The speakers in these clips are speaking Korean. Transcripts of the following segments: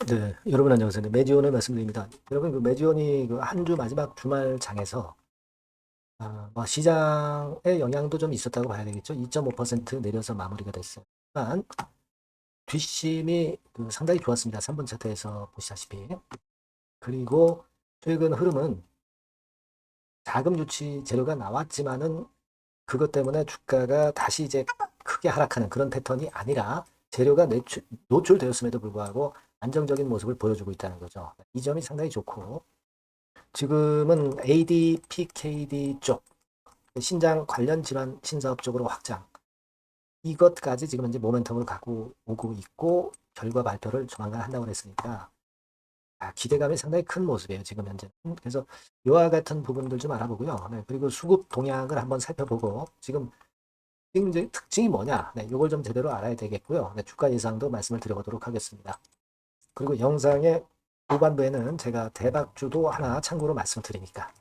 네, 여러분 안녕하세요. 매지온을 말씀드립니다. 여러분 그 매지온이 그 한 주 마지막 주말 장에서 뭐 시장의 영향도 좀 있었다고 봐야 되겠죠. 2.5% 내려서 마무리가 됐어요. 하지만 뒷심이 그 상당히 좋았습니다. 3분 차트에서 보시다시피. 그리고 최근 흐름은 자금 유치 재료가 나왔지만은 그것 때문에 주가가 다시 이제 크게 하락하는 그런 패턴이 아니라 재료가 노출되었음에도 불구하고 안정적인 모습을 보여주고 있다는 거죠. 이 점이 상당히 좋고 지금은 AD, PKD 쪽 신장 관련 질환 신사업 쪽으로 확장 이것까지 지금 현재 모멘텀을 갖고 오고 있고 결과 발표를 조만간 한다고 했으니까 기대감이 상당히 큰 모습이에요 지금 현재. 그래서 이와 같은 부분들 좀 알아보고요. 네, 그리고 수급 동향을 한번 살펴보고 지금 이제 특징이 뭐냐, 네, 이걸 좀 제대로 알아야 되겠고요. 네, 주가 예상도 말씀을 드려보도록 하겠습니다. 그리고 영상의 후반부에는 제가 대박주도 하나 참고로 말씀드리니까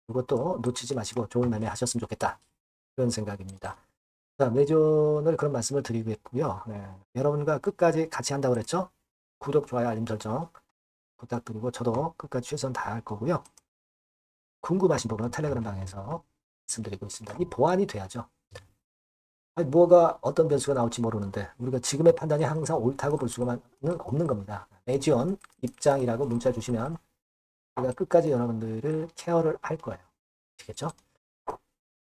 이것도 놓치지 마시고 좋은 매매 하셨으면 좋겠다. 그런 생각입니다. 자, 매존을 그런 말씀을 드리겠고요. 네, 여러분과 끝까지 같이 한다고 그랬죠? 구독, 좋아요, 알림 설정 부탁드리고 저도 끝까지 최선 다할 거고요. 궁금하신 부분은 텔레그램 방에서 말씀드리고 있습니다. 이 보완이 돼야죠. 아니, 뭐가 어떤 변수가 나올지 모르는데 우리가 지금의 판단이 항상 옳다고 볼 수가 없는 겁니다. 매지원 입장이라고 문자 주시면 제가 끝까지 여러분들을 케어를 할 거예요. 아시겠죠?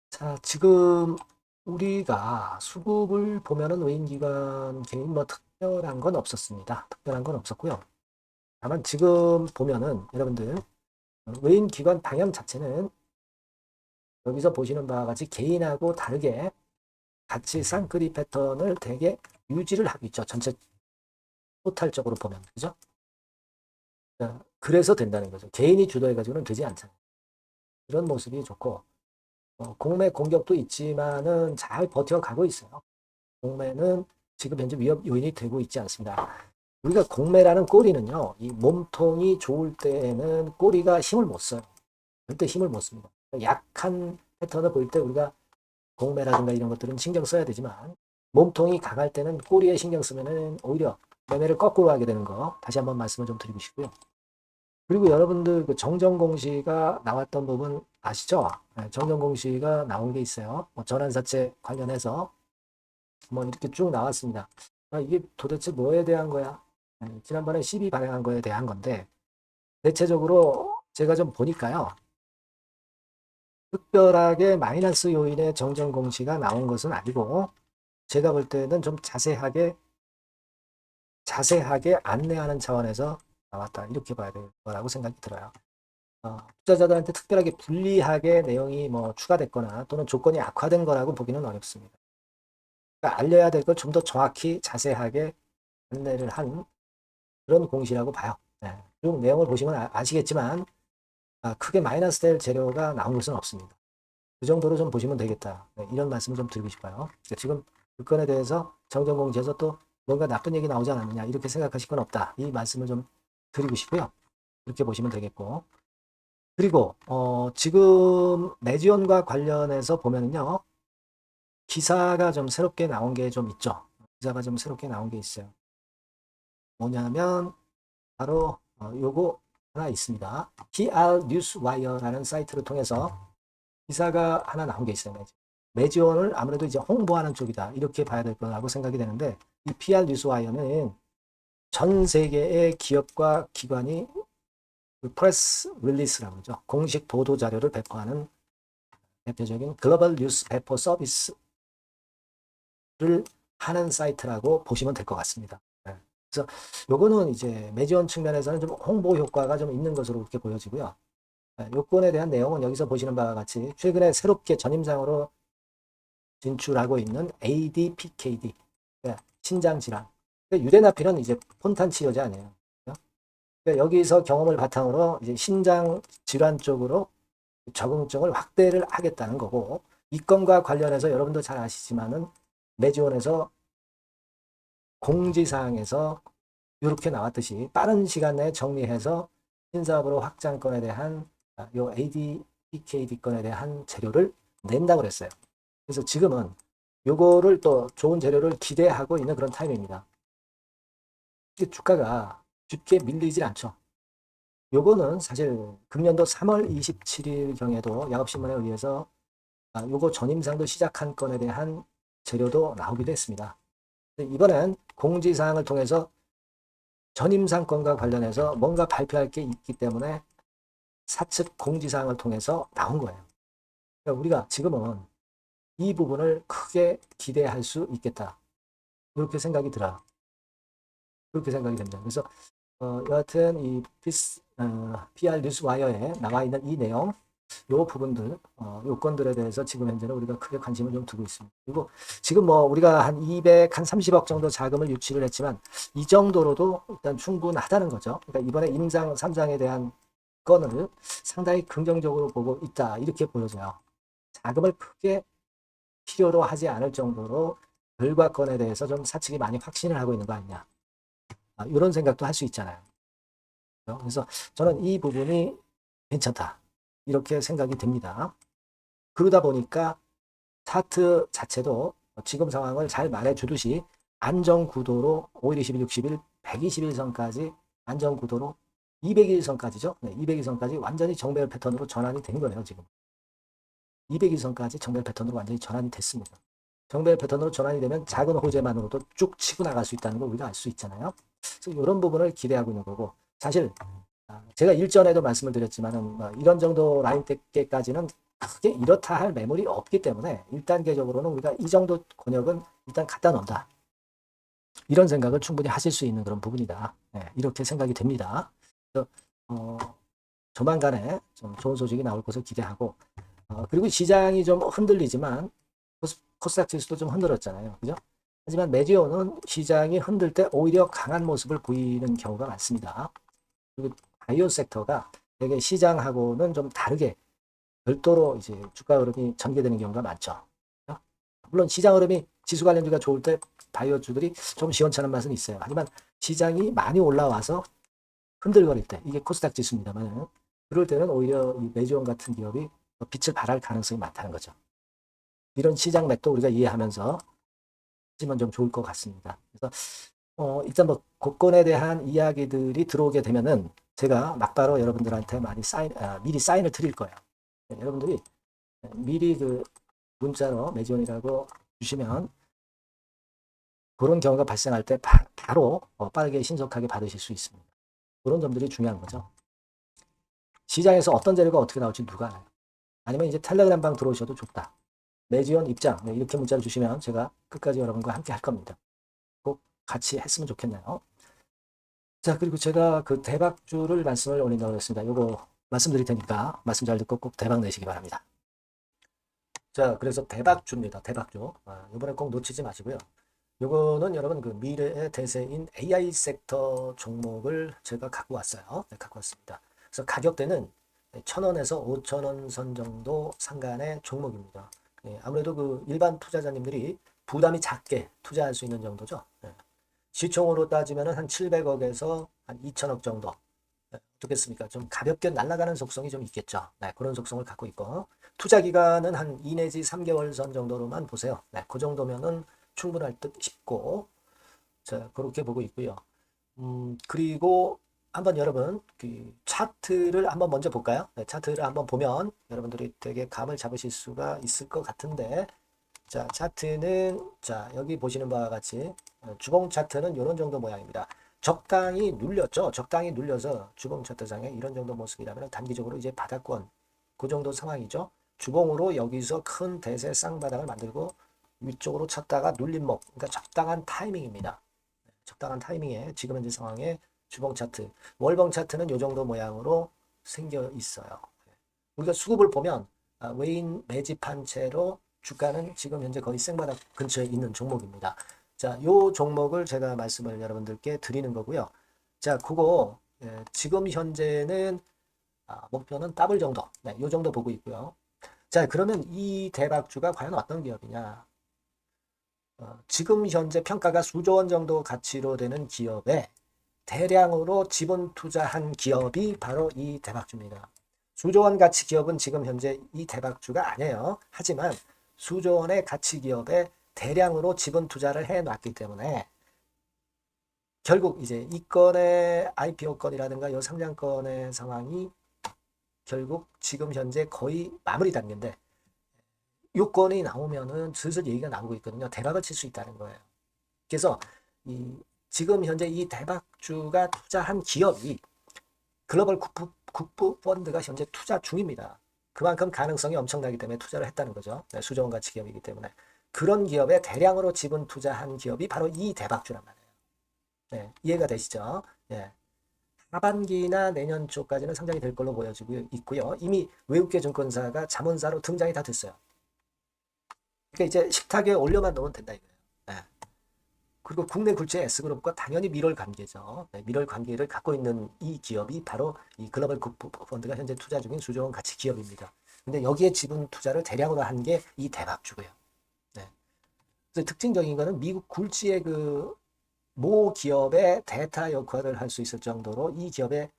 자, 지금 우리가 수급을 보면은 외인기관 개인 뭐 특별한 건 없었습니다. 특별한 건 없었고요. 다만 지금 보면은 여러분들 외인기관 방향 자체는 여기서 보시는 바와 같이 개인하고 다르게 같이 쌍끌이 패턴을 되게 유지를 하고 있죠. 전체 토탈적으로 보면. 그죠? 그래서 된다는 거죠. 개인이 주도해가지고는 되지 않잖아요. 이런 모습이 좋고, 공매 공격도 있지만은 잘 버텨가고 있어요. 공매는 지금 현재 위협 요인이 되고 있지 않습니다. 우리가 공매라는 꼬리는요, 이 몸통이 좋을 때에는 꼬리가 힘을 못 써요. 절대 힘을 못 씁니다. 약한 패턴을 보일 때 우리가 공매라든가 이런 것들은 신경 써야 되지만, 몸통이 강할 때는 꼬리에 신경 쓰면은 오히려 매매를 거꾸로 하게 되는 거 다시 한번 말씀을 좀 드리고 싶고요. 그리고 여러분들 그 정정 공시가 나왔던 부분 아시죠? 네, 정정 공시가 나온 게 있어요. 뭐 전환사채 관련해서 뭐 이렇게 쭉 나왔습니다. 이게 도대체 뭐에 대한 거야? 네, 지난번에 12 발행한 거에 대한 건데 대체적으로 제가 좀 보니까요. 특별하게 마이너스 요인의 정정 공시가 나온 것은 아니고 제가 볼 때는 좀 자세하게 안내하는 차원에서 나왔다. 이렇게 봐야 될 거라고 생각이 들어요. 투자자들한테 특별하게 불리하게 내용이 뭐 추가됐거나 또는 조건이 악화된 거라고 보기는 어렵습니다. 그러니까 알려야 될 걸 좀 더 정확히 자세하게 안내를 한 그런 공시라고 봐요. 네. 쭉 내용을 보시면 아시겠지만 크게 마이너스 될 재료가 나온 것은 없습니다. 그 정도로 좀 보시면 되겠다. 네, 이런 말씀을 좀 드리고 싶어요. 그러니까 지금 그 건에 대해서 정정공시에서 또 뭔가 나쁜 얘기 나오지 않았느냐 이렇게 생각하실 건 없다. 이 말씀을 좀 드리고 싶고요. 이렇게 보시면 되겠고. 그리고 지금 내지원과 관련해서 보면요. 기사가 좀 새롭게 나온 게 좀 있죠. 기사가 좀 새롭게 나온 게 있어요. 뭐냐면 바로 요거 하나 있습니다. PR 뉴스와이어라는 사이트를 통해서 기사가 하나 나온 게 있어요. 매지원을 아무래도 이제 홍보하는 쪽이다. 이렇게 봐야 될 거라고 생각이 되는데 이 PR 뉴스와이어는 전 세계의 기업과 기관이 그 프레스 릴리스라고 하죠. 공식 보도 자료를 배포하는 대표적인 글로벌 뉴스 배포 서비스를 하는 사이트라고 보시면 될 것 같습니다. 네. 그래서 요거는 이제 매지원 측면에서는 좀 홍보 효과가 좀 있는 것으로 그렇게 보여지고요. 네, 요건에 대한 내용은 여기서 보시는 바와 같이 최근에 새롭게 전임상으로 진출하고 있는 ADPKD, 신장질환. 유대나필은 이제 폰탄 치료제 아니에요. 그러니까 여기서 경험을 바탕으로 이제 신장 질환 쪽으로 적응증을 확대를 하겠다는 거고, 이 건과 관련해서 여러분도 잘 아시지만은 매지원에서 공지사항에서 이렇게 나왔듯이 빠른 시간 내에 정리해서 신사업으로 확장건에 대한 요 ADPKD 건에 대한 재료를 낸다고 그랬어요. 그래서 지금은 요거를 또 좋은 재료를 기대하고 있는 그런 타임입니다. 주가가 쉽게 밀리질 않죠. 요거는 사실 금년도 3월 27일 경에도 양업신문에 의해서 요거 전임상도 시작한 건에 대한 재료도 나오기도 했습니다. 이번엔 공지사항을 통해서 전임상 건과 관련해서 뭔가 발표할 게 있기 때문에 사측 공지사항을 통해서 나온 거예요. 그러니까 우리가 지금은 이 부분을 크게 기대할 수 있겠다. 그렇게 생각이 들어요. 그렇게 생각이 됩니다. 그래서 여하튼 이 PR 뉴스와이어에 나와 있는 이 내용, 요 부분들, 요건들에 대해서 지금 현재는 우리가 크게 관심을 좀 두고 있습니다. 그리고 지금 뭐 우리가 한 30억 정도 자금을 유치를 했지만 이 정도로도 일단 충분하다는 거죠. 그러니까 이번에 임상 3장에 대한 건을 상당히 긍정적으로 보고 있다. 이렇게 보여져요. 자금을 크게 필요로 하지 않을 정도로 결과건에 대해서 좀 사측이 많이 확신을 하고 있는 거 아니냐. 이런 생각도 할 수 있잖아요. 그래서 저는 이 부분이 괜찮다. 이렇게 생각이 됩니다. 그러다 보니까 차트 자체도 지금 상황을 잘 말해주듯이 안정구도로 5일, 20일, 60일, 120일선까지 안정구도로 200일선까지죠. 네, 200일선까지 완전히 정배열 패턴으로 전환이 된 거예요. 지금 200일선까지 정배열 패턴으로 완전히 전환이 됐습니다. 정배열 패턴으로 전환이 되면 작은 호재만으로도 쭉 치고 나갈 수 있다는 걸 우리가 알 수 있잖아요. 그래서 이런 부분을 기대하고 있는 거고, 사실 제가 일전에도 말씀을 드렸지만은 이런 정도 라인 때까지는 크게 이렇다 할 매물이 없기 때문에 1단계적으로는 우리가 이 정도 권역은 일단 갖다 놓는다. 이런 생각을 충분히 하실 수 있는 그런 부분이다. 네, 이렇게 생각이 됩니다. 그래서 조만간에 좀 좋은 소식이 나올 것을 기대하고, 그리고 시장이 좀 흔들리지만 코스닥 지수도 좀 흔들었잖아요. 그죠? 하지만 메지오는 시장이 흔들 때 오히려 강한 모습을 보이는 경우가 많습니다. 그리고 바이오 섹터가 되게 시장하고는 좀 다르게 별도로 이제 주가 흐름이 전개되는 경우가 많죠. 물론 시장 흐름이 지수 관련주가 좋을 때 바이오주들이 좀 시원찮은 맛은 있어요. 하지만 시장이 많이 올라와서 흔들거릴 때, 이게 코스닥 지수입니다만, 그럴 때는 오히려 이 메지온 같은 기업이 빛을 발할 가능성이 많다는 거죠. 이런 시장 맥도 우리가 이해하면서 하시면 좀 좋을 것 같습니다. 그래서 일단 뭐 국권에 대한 이야기들이 들어오게 되면은 제가 막바로 여러분들한테 많이 미리 사인을 드릴 거예요. 네, 여러분들이 미리 그 문자로 매지원이라고 주시면 그런 경우가 발생할 때 바로 빠르게 신속하게 받으실 수 있습니다. 그런 점들이 중요한 거죠. 시장에서 어떤 재료가 어떻게 나올지 누가 알아요. 아니면 이제 텔레그램 방 들어오셔도 좋다. 매지원 입장, 네, 이렇게 문자를 주시면 제가 끝까지 여러분과 함께 할 겁니다. 꼭 같이 했으면 좋겠네요. 자, 그리고 제가 그 대박주를 말씀을 올린다고 했습니다. 요거 말씀드릴 테니까 말씀 잘 듣고 꼭 대박 내시기 바랍니다. 자, 그래서 대박주입니다. 대박주. 이번에 꼭 놓치지 마시고요. 요거는 여러분 그 미래의 대세인 AI 섹터 종목을 제가 갖고 왔어요. 네, 갖고 왔습니다. 그래서 가격대는 1,000원에서 5,000원 선 정도 상간의 종목입니다. 예, 아무래도 그 일반 투자자님들이 부담이 작게 투자할 수 있는 정도죠. 예. 시총으로 따지면 한 700억에서 한 2천억 정도. 네, 어떻겠습니까? 좀 가볍게 날아가는 속성이 좀 있겠죠. 네, 그런 속성을 갖고 있고, 투자 기간은 한 2 내지 3개월 선 정도로만 보세요. 네, 그 정도면은 충분할 듯 싶고, 자, 그렇게 보고 있고요. 그리고 한번 여러분, 그 차트를 한번 먼저 볼까요? 네, 차트를 한번 보면 여러분들이 되게 감을 잡으실 수가 있을 것 같은데, 자, 차트는, 자, 여기 보시는 바와 같이, 주봉 차트는 이런 정도 모양입니다. 적당히 눌렸죠. 적당히 눌려서 주봉 차트상에 이런 정도 모습이라면 단기적으로 이제 바닥권, 그 정도 상황이죠. 주봉으로 여기서 큰 대세 쌍바닥을 만들고 위쪽으로 쳤다가 눌림목, 그러니까 적당한 타이밍입니다. 적당한 타이밍에 지금 현재 상황에 주봉 차트, 월봉 차트는 이 정도 모양으로 생겨 있어요. 우리가 수급을 보면 외인 매집한 채로 주가는 지금 현재 거의 생바닥 근처에 있는 종목입니다. 자, 요 종목을 제가 말씀을 여러분들께 드리는 거고요. 자, 그거 지금 현재는 목표는 더블 정도, 네, 요 정도 보고 있고요. 자, 그러면 이 대박주가 과연 어떤 기업이냐? 지금 현재 평가가 수조 원 정도 가치로 되는 기업에 대량으로 지분 투자한 기업이 바로 이 대박주입니다. 수조 원 가치 기업은 지금 현재 이 대박주가 아니에요. 하지만 수조 원의 가치 기업에 대량으로 지분 투자를 해놨기 때문에 결국 이제 이 건의 IPO 건이라든가 요 상장건의 상황이 결국 지금 현재 거의 마무리 단계인데 요건이 나오면은 슬슬 얘기가 나오고 있거든요. 대박을 칠 수 있다는 거예요. 그래서 이 지금 현재 이 대박주가 투자한 기업이 글로벌 국부 펀드가 현재 투자 중입니다. 그만큼 가능성이 엄청나기 때문에 투자를 했다는 거죠. 네, 수조원 가치 기업이기 때문에. 그런 기업에 대량으로 지분 투자한 기업이 바로 이 대박주란 말이에요. 네, 이해가 되시죠? 예. 하반기나 내년 초까지는 상장이 될 걸로 보여지고 있고요. 이미 외국계 증권사가 자문사로 등장이 다 됐어요. 그러니까 이제 식탁에 올려만 놓으면 된다 이거예요. 네. 그리고 국내 굴지의 S그룹과 당연히 밀월 관계죠. 네, 밀월 관계를 갖고 있는 이 기업이 바로 이 글로벌 국부 펀드가 현재 투자 중인 수조원 가치 기업입니다. 근데 여기에 지분 투자를 대량으로 한 게 이 대박주고요. 네. 그래서 특징적인 거는 미국 굴지의 그 모 기업의 대타 역할을 할 수 있을 정도로 이 기업의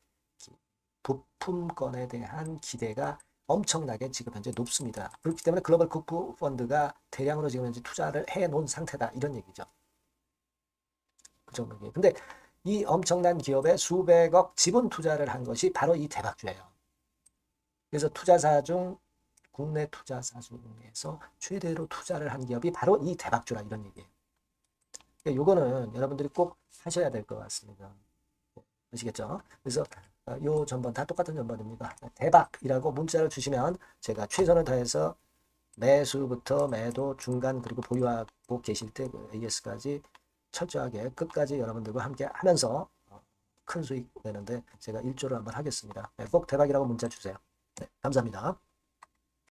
부품권에 대한 기대가 엄청나게 지금 현재 높습니다. 그렇기 때문에 글로벌 국부 펀드가 대량으로 지금 현재 투자를 해 놓은 상태다. 이런 얘기죠. 그 정도예요. 근데 이 엄청난 기업에 수백억 지분 투자를 한 것이 바로 이 대박주예요. 그래서 투자사 중 국내 투자사 중에서 최대로 투자를 한 기업이 바로 이 대박주라 이런 얘기예요. 그러니까 요거는 여러분들이 꼭 하셔야 될 것 같습니다. 아시겠죠? 그래서 요 전번 다 똑같은 전번입니다. 대박이라고 문자를 주시면 제가 최선을 다해서 매수부터 매도, 중간 그리고 보유하고 계실 때 그 AS까지 철저하게 끝까지 여러분들과 함께 하면서 큰 수익 내는데 제가 일조를 한번 하겠습니다. 네, 꼭 대박이라고 문자 주세요. 네, 감사합니다.